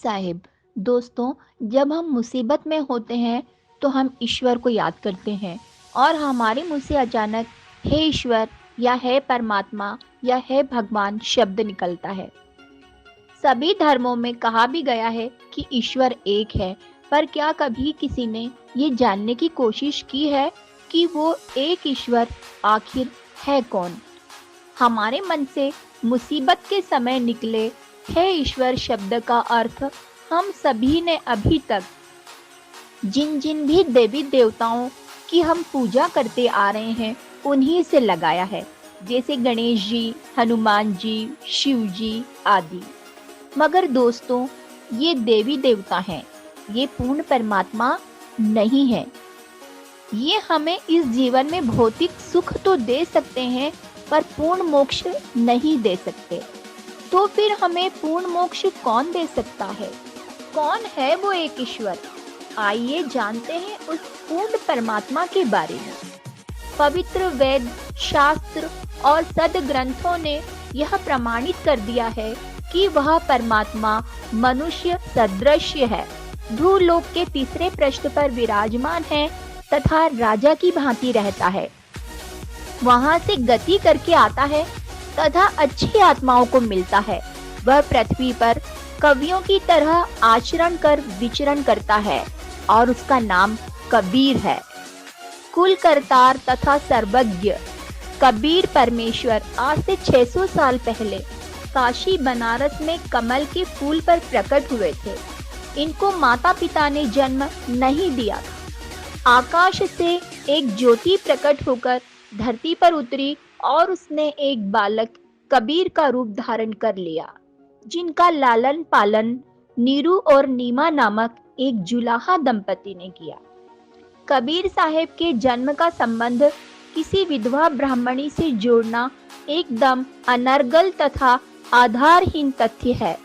साहिब। दोस्तों, जब हम मुसीबत में होते हैं तो हम ईश्वर को याद करते हैं और हमारे मुंह से अचानक हे ईश्वर या हे परमात्मा या हे भगवान शब्द निकलता है। सभी धर्मों में कहा भी गया है कि ईश्वर एक है, पर क्या कभी किसी ने ये जानने की कोशिश की है कि वो एक ईश्वर आखिर है कौन? हमारे मन से मुसीबत के समय निकले हे ईश्वर शब्द का अर्थ हम सभी ने अभी तक जिन जिन भी देवी देवताओं की हम पूजा करते आ रहे हैं उन्हीं से लगाया है, जैसे गणेश जी, हनुमान जी, शिव जी आदि। मगर दोस्तों, ये देवी देवता हैं, ये पूर्ण परमात्मा नहीं है। ये हमें इस जीवन में भौतिक सुख तो दे सकते हैं, पर पूर्ण मोक्ष नहीं दे सकते। तो फिर हमें पूर्ण मोक्ष कौन दे सकता है? कौन है वो एक ईश्वर? आइए जानते हैं उस पूर्ण परमात्मा के बारे में। पवित्र वेद, शास्त्र और सद्ग्रंथों ने यह प्रमाणित कर दिया है कि वह परमात्मा मनुष्य सदृश है, भूलोक के तीसरे पृष्ठ पर विराजमान है तथा राजा की भांति रहता है। वहां से गति करके आता है तथा अच्छी आत्माओं को मिलता है। वह पृथ्वी पर कवियों की तरह आचरण कर विचरण करता है और उसका नाम कबीर है। कुल करतार तथा सर्वज्ञ कबीर परमेश्वर आज से 600 साल पहले काशी बनारस में कमल के फूल पर प्रकट हुए थे। इनको माता पिता ने जन्म नहीं दिया था। आकाश से एक ज्योति प्रकट होकर धरती पर उतरी और उसने एक बालक कबीर का रूप धारण कर लिया, जिनका लालन पालन नीरू और नीमा नामक एक जुलाहा दंपति ने किया। कबीर साहब के जन्म का संबंध किसी विधवा ब्राह्मणी से जोड़ना एकदम अनर्गल तथा आधारहीन तथ्य है।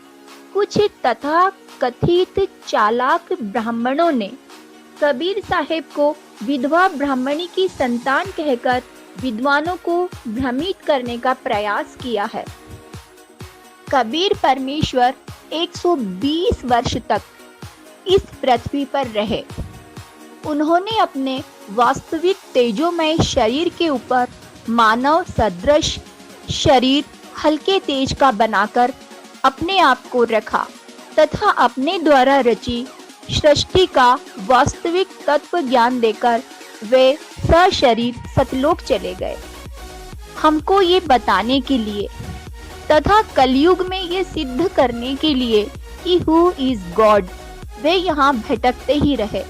कुछ तथा कथित चालाक ब्राह्मणों ने कबीर साहब को विधवा ब्राह्मणी की संतान कहकर विद्वानों को भ्रमित करने का प्रयास किया है। कबीर परमेश्वर 120 वर्ष तक इस पृथ्वी पर रहे। उन्होंने अपने वास्तविक तेजोमय शरीर के ऊपर मानव सदृश शरीर हल्के तेज का बनाकर अपने आप को रखा तथा अपने द्वारा रची सृष्टि का वास्तविक तत्व ज्ञान देकर वे सशरीर सतलोक चले गए। हमको ये बताने के लिए तथा कलयुग में ये सिद्ध करने के लिए कि हु इज गॉड वे यहाँ भटकते ही रहे,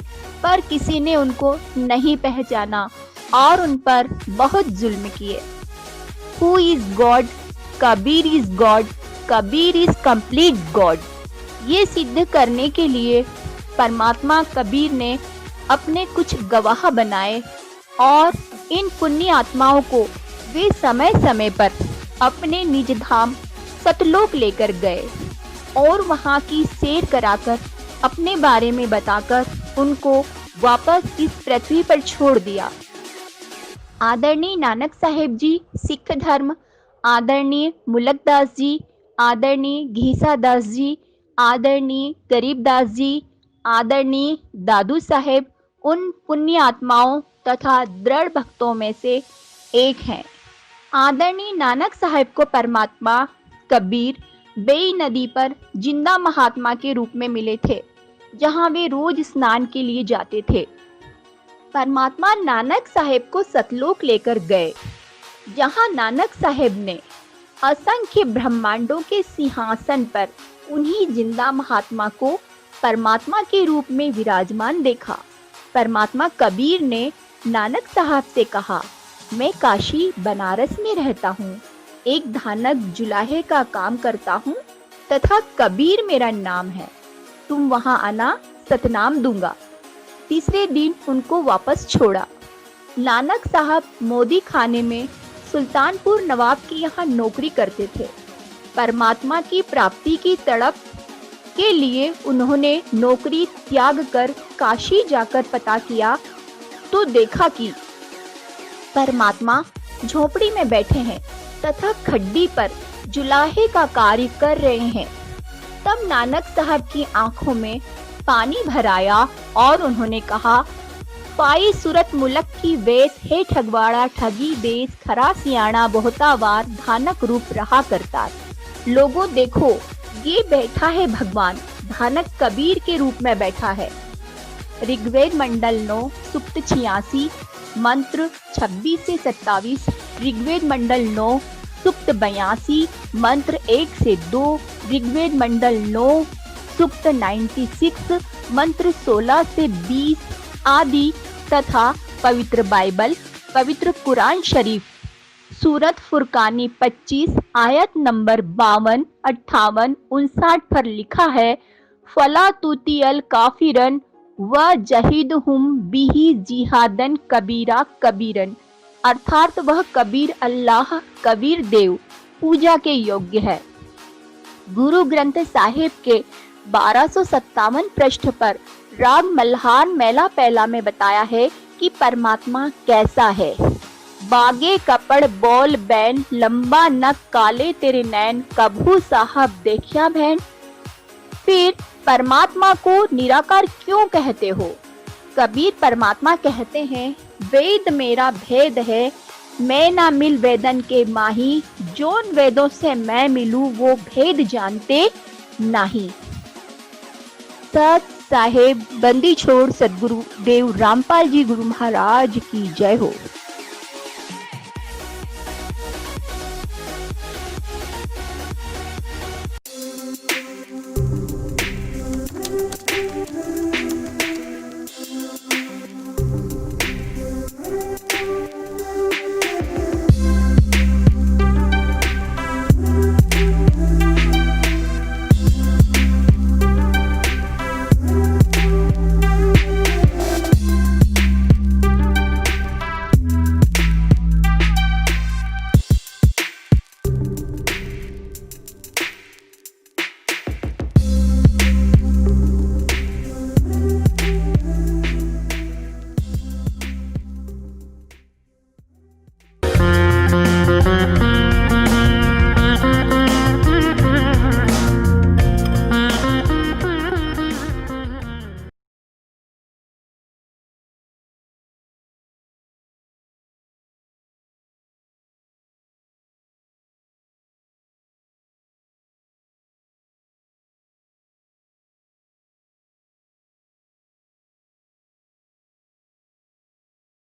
पर किसी ने उनको नहीं पहचाना और उन पर बहुत जुल्म किए। Who is God? Kabir is God. Kabir is complete God. ये सिद्ध करने के लिए परमात्मा कबीर ने अपने कुछ गवाह बनाए और इन पुण्य आत्माओं को वे समय समय पर अपने निज धाम सतलोक लेकर गए और वहां की सैर कराकर अपने बारे में बताकर उनको वापस इस पृथ्वी पर छोड़ दिया। आदरणीय नानक साहेब जी सिख धर्म, आदरणीय मुलकदास जी, आदरणीय घीसा दास जी, आदरणीय गरीबदास जी, आदरणीय दादू साहेब उन पुण्य आत्माओं तथा दृढ़ भक्तों में से एक हैं। आदरणीय नानक साहेब को परमात्मा कबीर बेई नदी पर जिंदा महात्मा के रूप में मिले थे, जहां वे रोज स्नान के लिए जाते थे। परमात्मा नानक साहेब को सतलोक लेकर गए, जहां नानक साहेब ने असंख्य ब्रह्मांडों के सिंहासन पर उन्हीं जिंदा महात्मा को परमात्मा के रूप में विराजमान देखा। परमात्मा कबीर ने नानक साहब से कहा, मैं काशी बनारस में रहता हूँ, एक धानक जुलाहे का काम करता हूँ तथा कबीर मेरा नाम है। तुम वहां आना, सतनाम दूंगा। तीसरे दिन उनको वापस छोड़ा। नानक साहब मोदी खाने में सुल्तानपुर नवाब के यहाँ नौकरी करते थे। परमात्मा की प्राप्ति की तड़प के लिए उन्होंने नौकरी त्याग कर काशी जाकर पता किया तो देखा कि परमात्मा झोपड़ी में बैठे हैं तथा खड्डी पर जुलाहे का कार्य कर रहे हैं। तब नानक साहब की आंखों में पानी भर आया और उन्होंने कहा, पाई सूरत मुलक की वेश है ठगवाड़ा ठगी देश खरा सियाणा बहुतावार धानक रूप रहा करता। लोगों देखो, ये बैठा है भगवान, धानक कबीर के रूप में बैठा है। ऋग्वेद मंडल 9 सूक्त 86 मंत्र 26 से 27, ऋग्वेद मंडल 9 सूक्त 82 मंत्र 1 से 2, ऋग्वेद मंडल 9 सूक्त 96 मंत्र 16 से 20 आदि तथा पवित्र बाइबल, पवित्र कुरान शरीफ, सूरत फुरकानी 25 आयत नंबर 52, 58, 59 पर लिखा है, फला तुतियल काफिरन व जहिदहुम बिही जिहादन कबीरा कबीरन, अर्थात वह कबीर अल्लाह कबीर देव पूजा के योग्य है। गुरु ग्रंथ साहिब के 1257 पृष्ठ पर राग मल्हार मेला पहला में बताया है कि परमात्मा कैसा है। बागे कपड़ बोल बैन लंबा नक काले तेरे नैन कभू साहब देखिया बहन। फिर परमात्मा को निराकार क्यों कहते हो? कबीर परमात्मा कहते हैं, वेद मेरा भेद है, मैं ना मिल वेदन के माही, जोन वेदों से मैं मिलूं वो भेद जानते नहीं। सत साहेब बंदी छोड़ सदगुरु देव रामपाल जी गुरु महाराज की जय हो।